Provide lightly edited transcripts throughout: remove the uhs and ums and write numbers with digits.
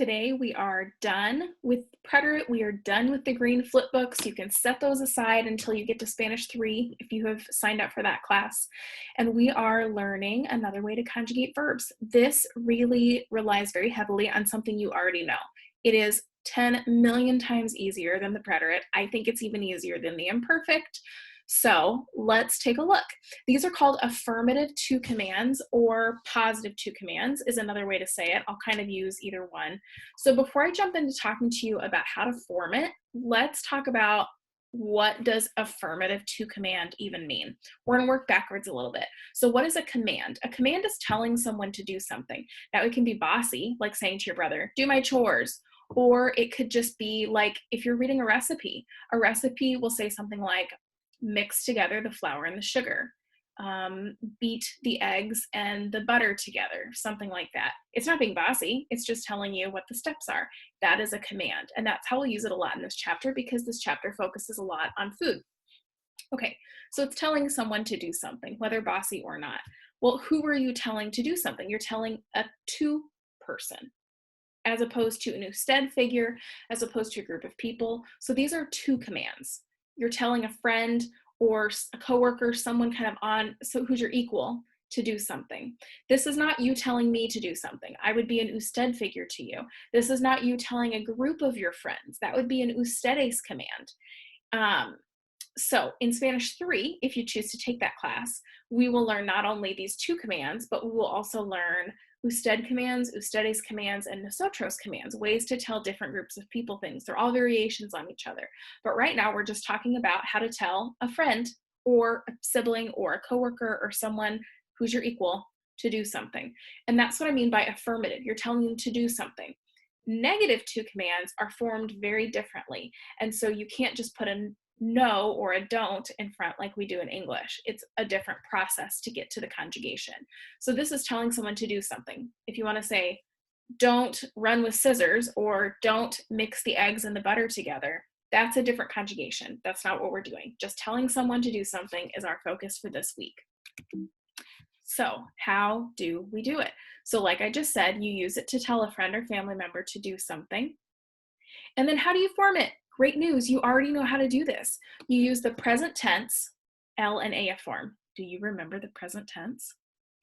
Today we are done with preterite. We are done with the green flip books. You can set those aside until you get to Spanish 3 if you have signed up for that class. And we are learning another way to conjugate verbs. This really relies very heavily on something you already know. It is 10 million times easier than the preterite. I think it's even easier than the imperfect. So let's take a look. These are called affirmative Tú commands, or positive Tú commands is another way to say it. I'll kind of use either one. So before I jump into talking to you about how to form it, let's talk about what does affirmative Tú command even mean. We're going to work backwards a little bit. So what is a command? A command is telling someone to do something. Now it can be bossy, like saying to your brother, do my chores. Or it could just be like if you're reading a recipe will say something like, mix together the flour and the sugar, beat the eggs and the butter together, something like that. It's not being bossy, it's just telling you what the steps are. That is a command, and that's how we'll use it a lot in this chapter because this chapter focuses a lot on food. Okay, so it's telling someone to do something, whether bossy or not. Well, who are you telling to do something? You're telling a two person, as opposed to an usted figure, as opposed to a group of people. So these are two commands. You're telling a friend or a coworker, someone kind of who's your equal, to do something. This is not you telling me to do something. I would be an usted figure to you. This is not you telling a group of your friends. That would be an ustedes command. So in Spanish 3, if you choose to take that class, we will learn not only these two commands, but we will also learn usted commands, ustedes commands, and nosotros commands, ways to tell different groups of people things. They're all variations on each other. But right now we're just talking about how to tell a friend or a sibling or a coworker or someone who's your equal to do something. And that's what I mean by affirmative. You're telling them to do something. Negative Tú commands are formed very differently. And so you can't just put a no or a don't in front like we do in English. It's a different process to get to the conjugation. So this is telling someone to do something. If you want to say, don't run with scissors, or don't mix the eggs and the butter together, that's a different conjugation. That's not what we're doing. Just telling someone to do something is our focus for this week. So how do we do it? So like I just said, you use it to tell a friend or family member to do something. And then how do you form it? Great news, you already know how to do this. You use the present tense, L and AF form. Do you remember the present tense?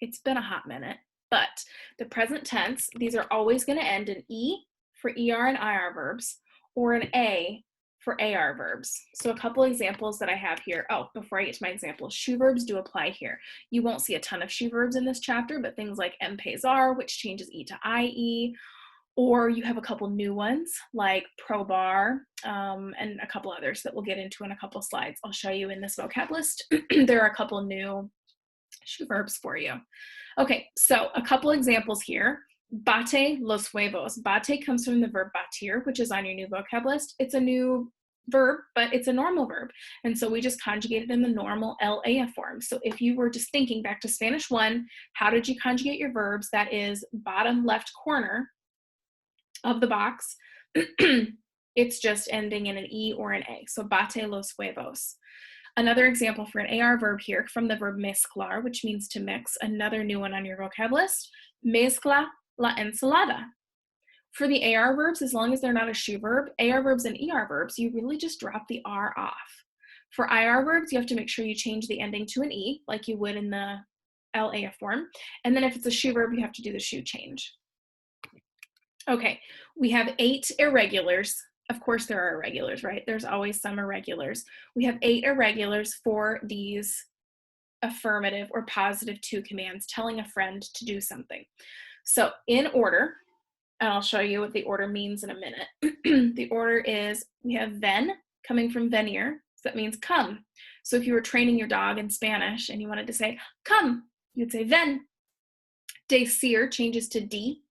It's been a hot minute, but the present tense, these are always going to end in E for ER and IR verbs, or an A for AR verbs. So a couple examples that I have here. Oh, before I get to my examples, shoe verbs do apply here. You won't see a ton of shoe verbs in this chapter, but things like empezar, which changes E to IE, or you have a couple new ones like probar, and a couple others that we'll get into in a couple slides. I'll show you in this vocab list. There are a couple new shoe verbs for you. Okay, so a couple examples here. Bate los huevos. Bate comes from the verb batir, which is on your new vocab list. It's a new verb, but it's a normal verb. And so we just conjugated in the normal LAF form. So if you were just thinking back to Spanish 1, how did you conjugate your verbs? That is bottom left corner of the box. It's just ending in an E or an A. So bate los huevos. Another example for an AR verb here from the verb mezclar, which means to mix, another new one on your vocab list, mezcla la ensalada. For the AR verbs, as long as they're not a shoe verb, AR verbs and ER verbs, you really just drop the R off. For IR verbs, you have to make sure you change the ending to an E, like you would in the LAF form. And then if it's a shoe verb, you have to do the shoe change. Okay, we have 8 irregulars. Of course there are irregulars, right? There's always some irregulars. We have 8 irregulars for these affirmative or positive Tú commands, telling a friend to do something. So in order, and I'll show you what the order means in a minute. The order is, we have ven, coming from venir, so that means come. So if you were training your dog in Spanish and you wanted to say, come, you'd say ven. Decir changes to D,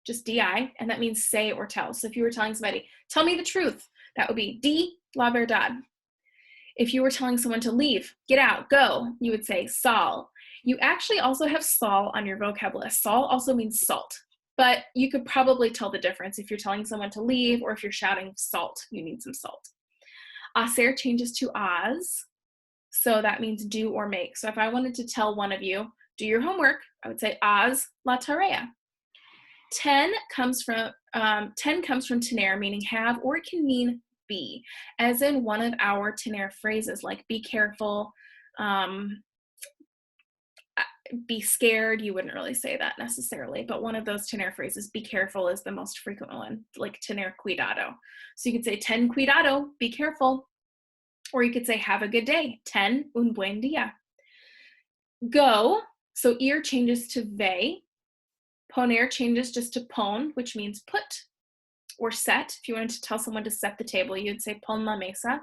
just DI, and that means say or tell. So if you were telling somebody, tell me the truth, that would be di la verdad. If you were telling someone to leave, get out, go, you would say sal. You actually also have sal on your vocab list. Sal also means salt, but you could probably tell the difference if you're telling someone to leave or if you're shouting salt, you need some salt. Hacer changes to as, so that means do or make. So if I wanted to tell one of you, do your homework, I would say haz la tarea. 10 comes from 10 comes from tener, meaning have, or it can mean be, as in one of our tener phrases like be careful, be scared. You wouldn't really say that necessarily, but one of those tener phrases, be careful, is the most frequent one, like tener cuidado. So you could say ten cuidado, be careful, or you could say have a good day, ten un buen día. Go, so ir changes to ve, poner changes just to pon, which means put or set. If you wanted to tell someone to set the table, you'd say pon la mesa.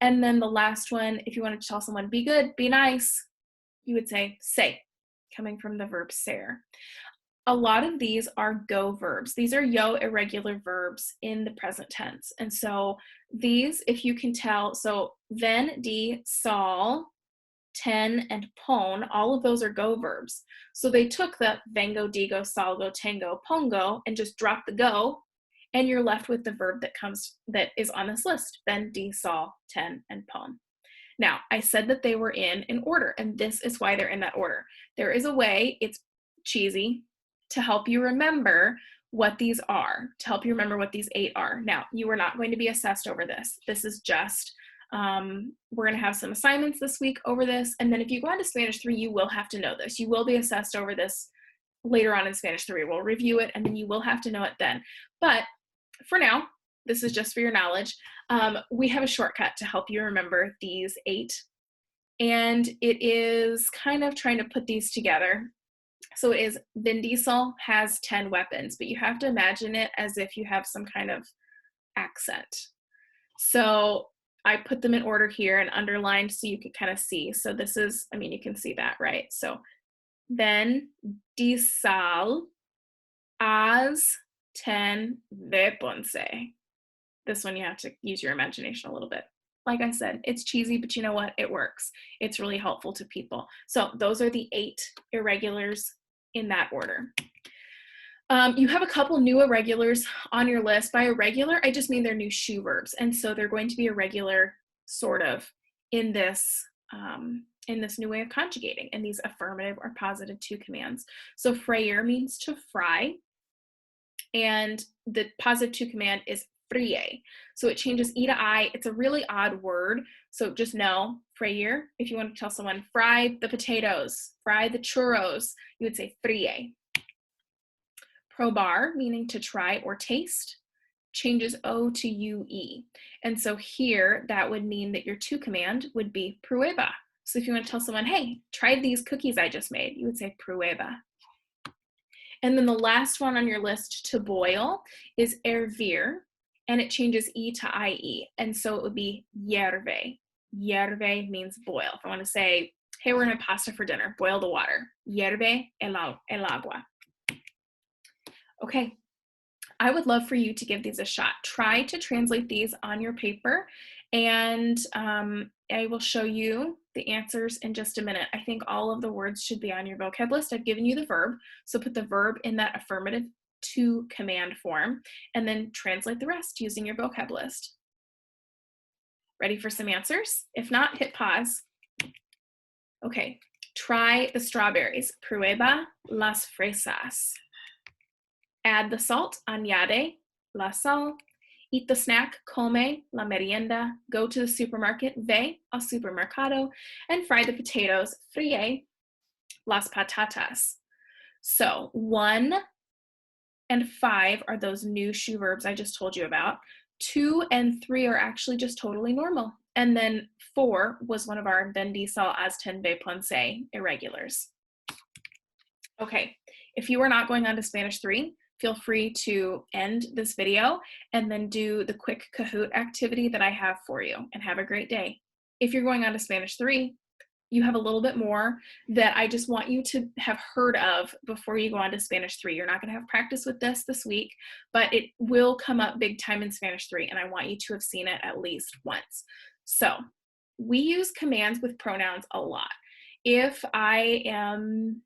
And then the last one, if you wanted to tell someone be good, be nice, you would say, coming from the verb ser. A lot of these are go verbs. These are yo irregular verbs in the present tense. And so these, if you can tell, so ven, di, sol, ten, and pon, all of those are go verbs. So they took the vengo, digo, salgo, tengo, pongo, and just dropped the go, and you're left with the verb that is on this list, ven, di, sol, ten, and pon. Now, I said that they were in an order, and this is why they're in that order. There is a way, it's cheesy, to help you remember what these are, to help you remember what these 8 are. Now, you are not going to be assessed over this. This is just, we're going to have some assignments this week over this, and then if you go on to Spanish 3, you will have to know this. You will be assessed over this later on in Spanish 3. We'll review it, and then you will have to know it then. But for now, this is just for your knowledge. We have a shortcut to help you remember these 8, and it is kind of trying to put these together. So it is, Vin Diesel has 10 weapons, but you have to imagine it as if you have some kind of accent. So I put them in order here and underlined so you could kind of see. So this is, I mean, you can see that, right? So Vin Diesel has 10 weapons. This one you have to use your imagination a little bit. Like I said, it's cheesy, but you know what? It works. It's really helpful to people. So those are the 8 irregulars in that order. You have a couple new irregulars on your list. By irregular, I just mean they're new shoe verbs. And so they're going to be irregular, sort of, in this new way of conjugating, in these affirmative or positive to commands. So freír means to fry. And the positive to command is frie. So it changes E to I. It's a really odd word. So just know, freír, if you want to tell someone, fry the potatoes, fry the churros, you would say frie. Probar, meaning to try or taste, changes O to UE. And so here, that would mean that your to command would be prueba. So if you want to tell someone, hey, try these cookies I just made, you would say prueba. And then the last one on your list, to boil, is hervir, and it changes E to IE. And so it would be hierve. Hierve means boil. If I want to say, hey, we're going to have pasta for dinner, boil the water. Hierve el agua. Okay, I would love for you to give these a shot. Try to translate these on your paper, and I will show you the answers in just a minute. I think all of the words should be on your vocab list. I've given you the verb, so put the verb in that affirmative to command form, and then translate the rest using your vocab list. Ready for some answers? If not, hit pause. Okay, try the strawberries. Prueba las fresas. Add the salt, añade la sal. Eat the snack, come la merienda. Go to the supermarket, ve al supermercado. And fry the potatoes, frie las patatas. So 1 and 5 are those new shoe verbs I just told you about. 2 and 3 are actually just totally normal. And then 4 was one of our ven diesel as ten ve ponce irregulars. Okay, if you are not going on to Spanish 3, feel free to end this video and then do the quick Kahoot activity that I have for you, and have a great day. If you're going on to Spanish 3, you have a little bit more that I just want you to have heard of before you go on to Spanish 3. You're not going to have practice with this week, but it will come up big time in Spanish 3, and I want you to have seen it at least once. So we use commands with pronouns a lot. If I am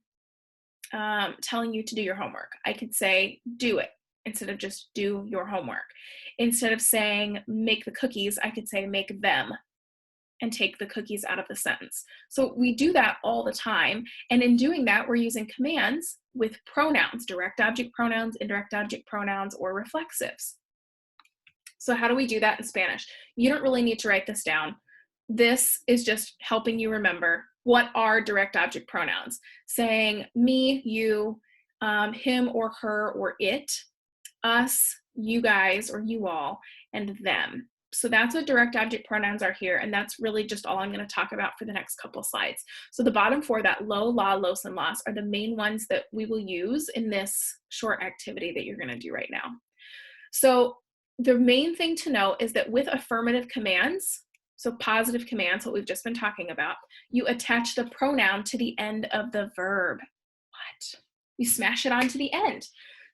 telling you to do your homework, I could say do it instead of just do your homework. Instead of saying make the cookies, I could say make them, and take the cookies out of the sentence. So we do that all the time, and in doing that, we're using commands with pronouns, direct object pronouns, indirect object pronouns, or reflexives. So how do we do that in Spanish? You don't really need to write this down. This is just helping you remember what are direct object pronouns. Saying me, you, him or her or it, us, you guys or you all, and them. So that's what direct object pronouns are here, and that's really just all I'm going to talk about for the next couple slides. So the bottom four, that lo, la, los, and las, are the main ones that we will use in this short activity that you're going to do right now. So the main thing to know is that with affirmative commands, so positive commands, what we've just been talking about, you attach the pronoun to the end of the verb. What? You smash it onto the end.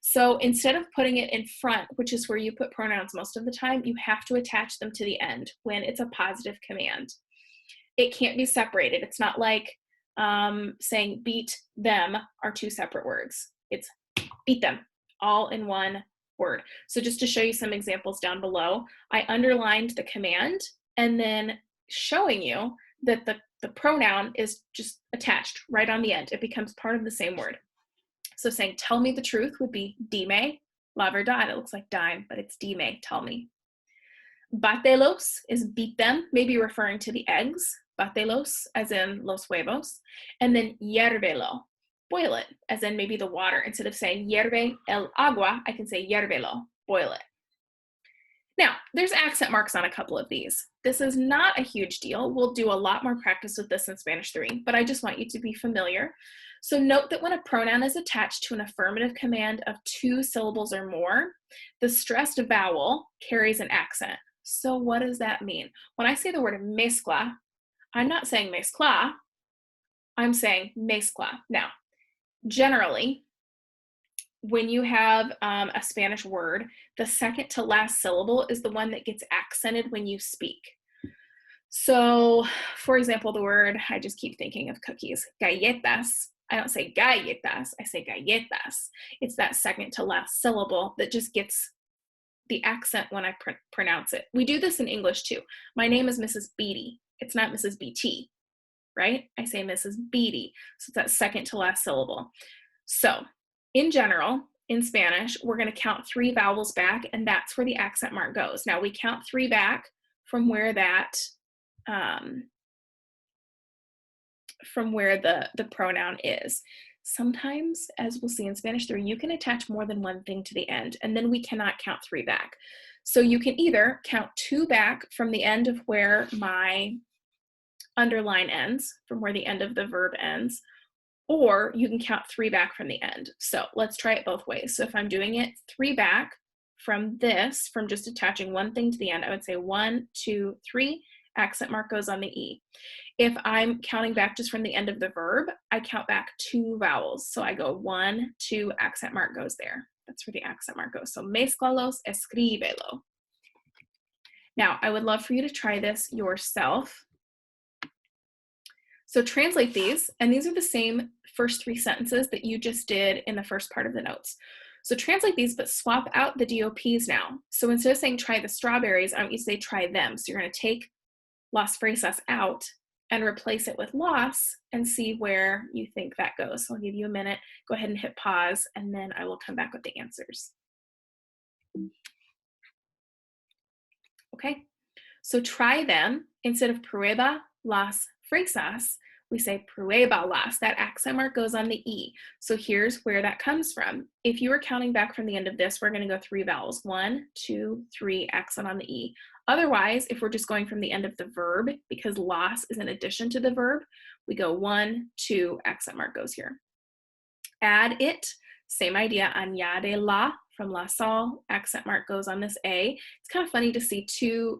So instead of putting it in front, which is where you put pronouns most of the time, you have to attach them to the end when it's a positive command. It can't be separated. It's not like saying beat them are two separate words. It's beat them, all in one word. So just to show you some examples down below, I underlined the command and then showing you that the pronoun is just attached right on the end. It becomes part of the same word. So saying tell me the truth would be dime la verdad. It looks like dime, but it's dime, tell me. Batelos is beat them, maybe referring to the eggs. Batelos, as in los huevos. And then hiervelo, boil it, as in maybe the water. Instead of saying hierve el agua, I can say hiervelo, boil it. Now, there's accent marks on a couple of these. This is not a huge deal. We'll do a lot more practice with this in Spanish 3, but I just want you to be familiar. So note that when a pronoun is attached to an affirmative command of 2 syllables or more, the stressed vowel carries an accent. So what does that mean? When I say the word mezcla, I'm not saying mezcla, I'm saying mezcla. Now, generally, when you have a Spanish word, the second to last syllable is the one that gets accented when you speak. So, for example, the word, I just keep thinking of cookies, galletas. I don't say galletas, I say galletas. It's that second to last syllable that just gets the accent when I pronounce it. We do this in English too. My name is Mrs. Beatty. It's not Mrs. BT, right? I say Mrs. Beatty. So it's that second to last syllable. So in general, in Spanish, we're going to count 3 vowels back, and that's where the accent mark goes. Now we count 3 back from where that, from where the pronoun is. Sometimes, as we'll see in Spanish 3, you can attach more than one thing to the end, and then we cannot count 3 back. So you can either count 2 back from the end of where my underline ends, from where the end of the verb ends, or you can count 3 back from the end. So let's try it both ways. So if I'm doing it 3 back from this, from just attaching one thing to the end, I would say 1, 2, 3, accent mark goes on the E. If I'm counting back just from the end of the verb, I count back 2 vowels. So I go 1, 2, accent mark goes there. That's where the accent mark goes. So mezclalos, escríbelo. Now, I would love for you to try this yourself. So translate these, and these are the same first 3 sentences that you just did in the first part of the notes. So translate these, but swap out the DOPs now. So instead of saying try the strawberries, I want you to say try them. So you're going to take las fresas out and replace it with las and see where you think that goes. So I'll give you a minute. Go ahead and hit pause, and then I will come back with the answers. Okay, so try them. Instead of prueba las fresas, we say prueba las. That accent mark goes on the E. So here's where that comes from. If you were counting back from the end of this, we're going to go 3 vowels. 1, 2, 3, accent on the E. Otherwise, if we're just going from the end of the verb, because las is an addition to the verb, we go 1, 2, accent mark goes here. Add it, same idea, añade la from la sal, accent mark goes on this A. It's kind of funny to see two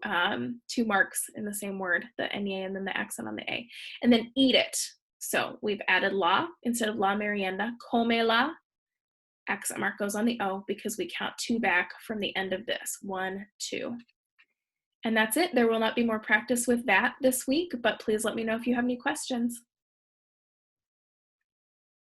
marks in the same word, the ñ and then the accent on the A. And then eat it. So we've added la instead of la merienda, comela, accent mark goes on the O because we count 2 back from the end of this, 1, 2. And that's it. There will not be more practice with that this week, but please let me know if you have any questions.